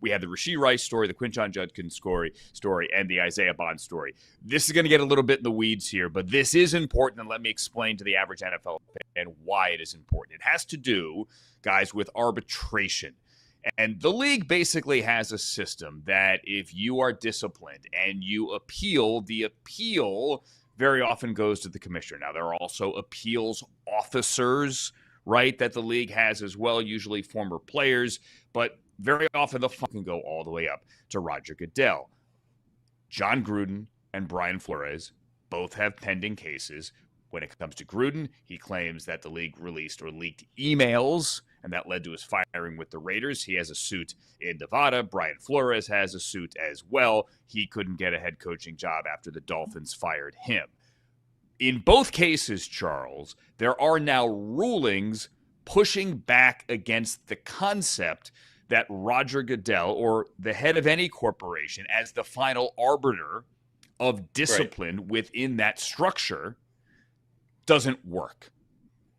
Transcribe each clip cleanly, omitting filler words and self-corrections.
We have the Rashee Rice story, the Quinshon Judkins story, and the Isaiah Bond story. This is going to get a little bit in the weeds here, but this is important, and let me explain to the average NFL fan why it is important. It has to do, guys, with arbitration. And the league basically has a system that if you are disciplined and you appeal, the appeal very often goes to the commissioner. Now, there are also appeals officers, right, that the league has as well, usually former players, but very often the fun can go all the way up to Roger Goodell. Jon Gruden and Brian Flores both have pending cases. When it comes to Gruden, he claims that the league released or leaked emails, and that led to his firing with the Raiders. He has a suit in Nevada. Brian Flores has a suit as well. He couldn't get a head coaching job after the Dolphins fired him. In both cases, Charles, there are now rulings pushing back against the concept that Roger Goodell, or the head of any corporation, as the final arbiter of discipline within that structure, doesn't work.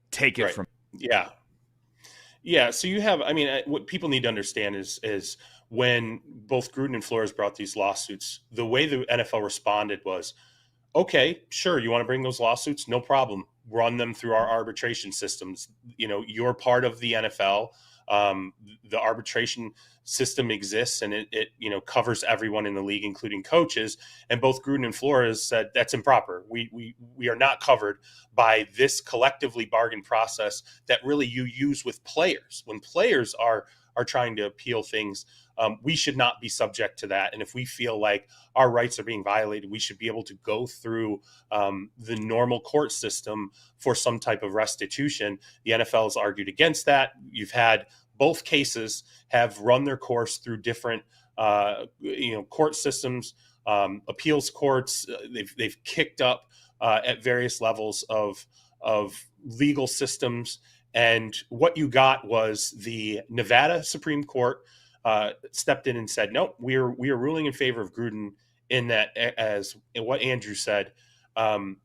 Take it from. Yeah. So you have, I mean, what people need to understand is when both Gruden and Flores brought these lawsuits, the way the NFL responded was, okay, sure, you want to bring those lawsuits? No problem. Run them through our arbitration systems. You know, you're part of the NFL. The arbitration system exists, and it covers everyone in the league, including coaches. And both Gruden and Flores said that's improper. We are not covered by this collectively bargained process that really you use with players. When players are trying to appeal things, we should not be subject to that. And if we feel like our rights are being violated, we should be able to go through the normal court system for some type of restitution. The NFL has argued against that. You've had both cases have run their course through different court systems, appeals courts. They've kicked up at various levels of legal systems. And what you got was the Nevada Supreme Court stepped in and said, no, we are ruling in favor of Gruden in that, as what Andrew said,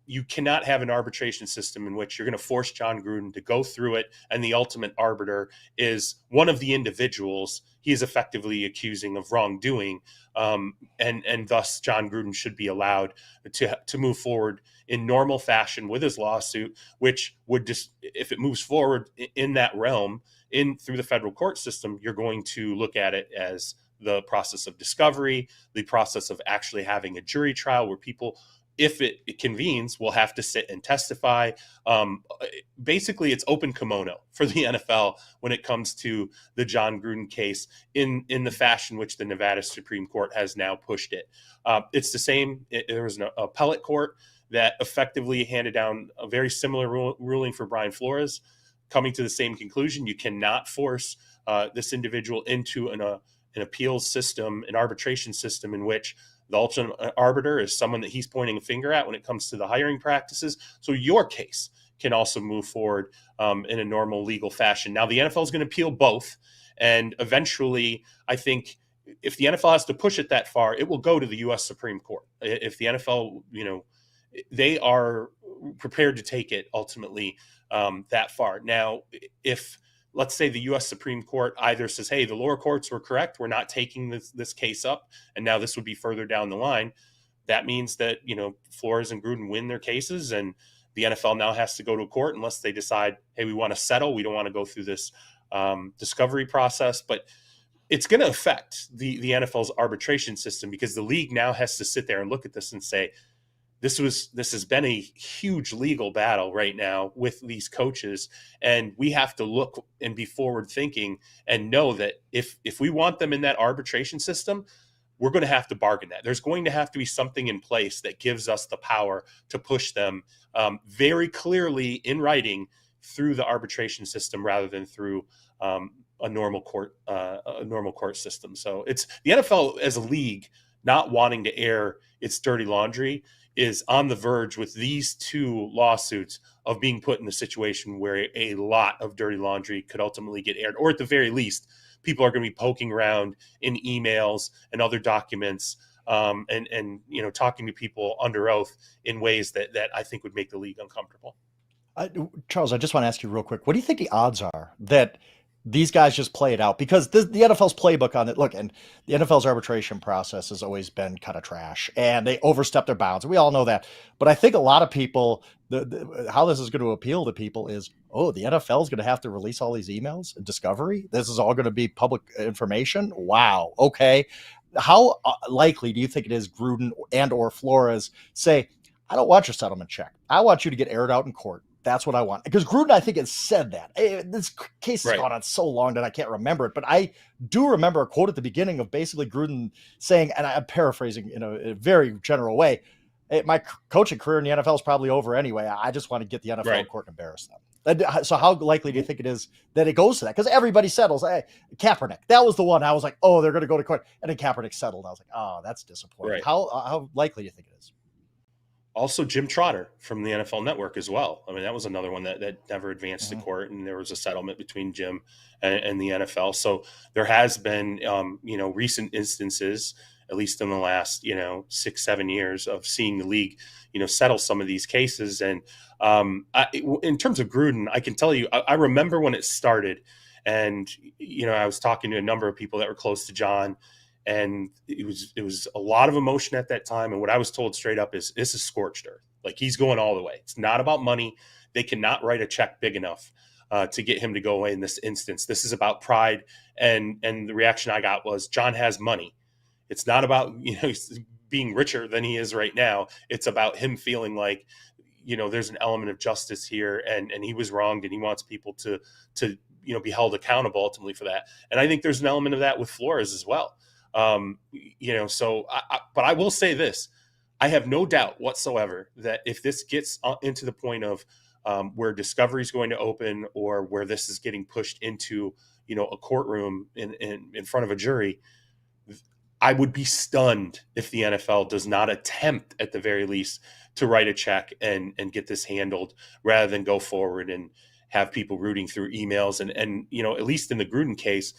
you cannot have an arbitration system in which you're going to force Jon Gruden to go through it, and the ultimate arbiter is one of the individuals he is effectively accusing of wrongdoing, and thus Jon Gruden should be allowed to move forward in normal fashion with his lawsuit, which would just, if it moves forward in that realm through the federal court system, you're going to look at it as the process of discovery, the process of actually having a jury trial where people, if it convenes, will have to sit and testify. Basically, it's open kimono for the NFL when it comes to the Jon Gruden case in the fashion which the Nevada Supreme Court has now pushed it. It's the same. There was an appellate court that effectively handed down a very similar ruling for Brian Flores, coming to the same conclusion. You cannot force this individual into an appeals system, an arbitration system in which the ultimate arbiter is someone that he's pointing a finger at when it comes to the hiring practices. So your case can also move forward in a normal legal fashion. Now, the NFL is going to appeal both. And eventually, I think if the NFL has to push it that far, it will go to the U.S. Supreme Court. If the NFL, they are prepared to take it ultimately that far. Now, if let's say the U.S. Supreme Court either says, hey, the lower courts were correct, we're not taking this case up, and now this would be further down the line, that means that, Flores and Gruden win their cases, and the NFL now has to go to court unless they decide, hey, we want to settle. We don't want to go through this discovery process. But it's going to affect the NFL's arbitration system, because the league now has to sit there and look at this and say, this has been a huge legal battle right now with these coaches, and we have to look and be forward thinking and know that if we want them in that arbitration system, we're going to have to bargain that. There's going to have to be something in place that gives us the power to push them very clearly in writing through the arbitration system rather than through a normal court system. So it's the NFL as a league not wanting to air its dirty laundry is on the verge with these two lawsuits of being put in a situation where a lot of dirty laundry could ultimately get aired, or at the very least, people are going to be poking around in emails and other documents and talking to people under oath in ways that I think would make the league uncomfortable. Charles, I just want to ask you real quick, what do you think the odds are that these guys just play it out because the NFL's playbook on it. Look, and the NFL's arbitration process has always been kind of trash, and they overstep their bounds. We all know that. But I think a lot of people, how this is going to appeal to people is, oh, the NFL is going to have to release all these emails and discovery. This is all going to be public information. Wow. Okay. How likely do you think it is Gruden and or Flores say, I don't want your settlement check. I want you to get aired out in court. That's what I want. Because Gruden, I think, has said that. This case has gone on so long that I can't remember it. But I do remember a quote at the beginning of basically Gruden saying, and I'm paraphrasing in a very general way, hey, my coaching career in the NFL is probably over anyway. I just want to get the NFL in court and embarrass them. So how likely do you think it is that it goes to that? Because everybody settles. Hey, Kaepernick, that was the one. I was like, oh, they're going to go to court. And then Kaepernick settled. I was like, oh, that's disappointing. Right. How likely do you think it is? Also, Jim Trotter from the NFL Network as well. I mean, that was another one that never advanced to court, and there was a settlement between Jim and the NFL. So there has been, recent instances, at least in the last, 6-7 years, of seeing the league, settle some of these cases. And in terms of Gruden, I can tell you, I remember when it started, and I was talking to a number of people that were close to Jon. And it was a lot of emotion at that time. And what I was told straight up is this is scorched earth. Like, he's going all the way. It's not about money. They cannot write a check big enough to get him to go away in this instance. This is about pride. And the reaction I got was, Jon has money. It's not about, being richer than he is right now. It's about him feeling like, there's an element of justice here, and he was wronged, and he wants people to be held accountable ultimately for that. And I think there's an element of that with Flores as well. But I will say this, I have no doubt whatsoever that if this gets into the point of where discovery is going to open, or where this is getting pushed into, a courtroom in front of a jury, I would be stunned if the NFL does not attempt, at the very least, to write a check and get this handled, rather than go forward and have people rooting through emails. And at least in the Gruden case,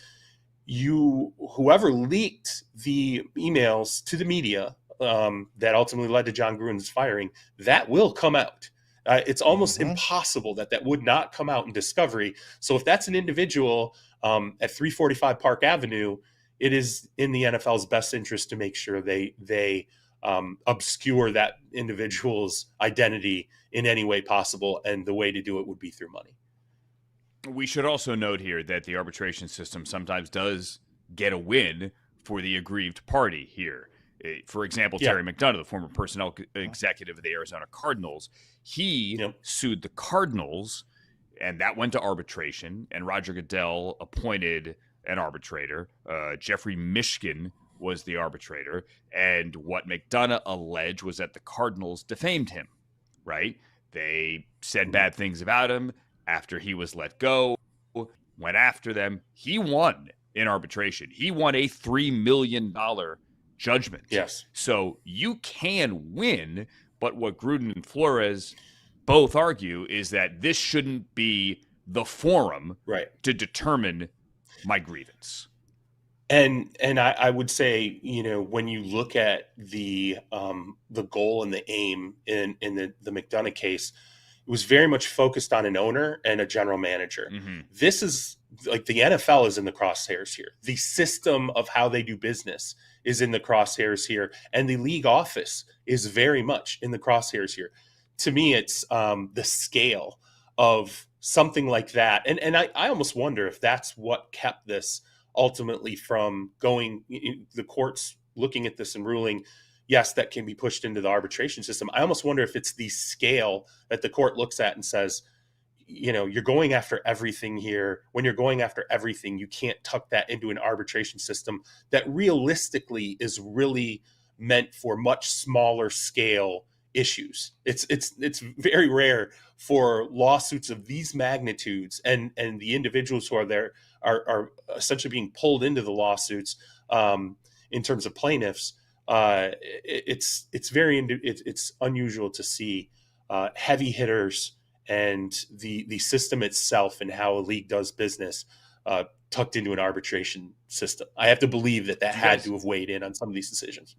whoever leaked the emails to the media that ultimately led to Jon Gruden's firing, that will come out. It's almost impossible that would not come out in discovery. So if that's an individual at 345 Park Avenue, it is in the NFL's best interest to make sure they obscure that individual's identity in any way possible. And the way to do it would be through money. We should also note here that the arbitration system sometimes does get a win for the aggrieved party here. For example, Terry McDonough, the former personnel executive of the Arizona Cardinals, he sued the Cardinals, and that went to arbitration, and Roger Goodell appointed an arbitrator. Jeffrey Mishkin was the arbitrator, and what McDonough alleged was that the Cardinals defamed him, right? They said bad things about him. After he was let go, went after them. He won in arbitration. He won a $3 million judgment. Yes. So you can win, but what Gruden and Flores both argue is that this shouldn't be the forum to determine my grievance. And I would say, when you look at the goal and the aim in the McDonough case, it was very much focused on an owner and a general manager. This is like the NFL is in the crosshairs here. The system of how they do business is in the crosshairs here. And the league office is very much in the crosshairs here. To me, it's the scale of something like that. And I almost wonder if that's what kept this ultimately from going, the courts looking at this and ruling, yes, that can be pushed into the arbitration system. I almost wonder if it's the scale that the court looks at and says, you're going after everything here. When you're going after everything, you can't tuck that into an arbitration system that realistically is really meant for much smaller scale issues. It's very rare for lawsuits of these magnitudes and the individuals who are there are essentially being pulled into the lawsuits in terms of plaintiffs. It's unusual to see heavy hitters and the system itself and how a league does business tucked into an arbitration system. I have to believe that had to have weighed in on some of these decisions.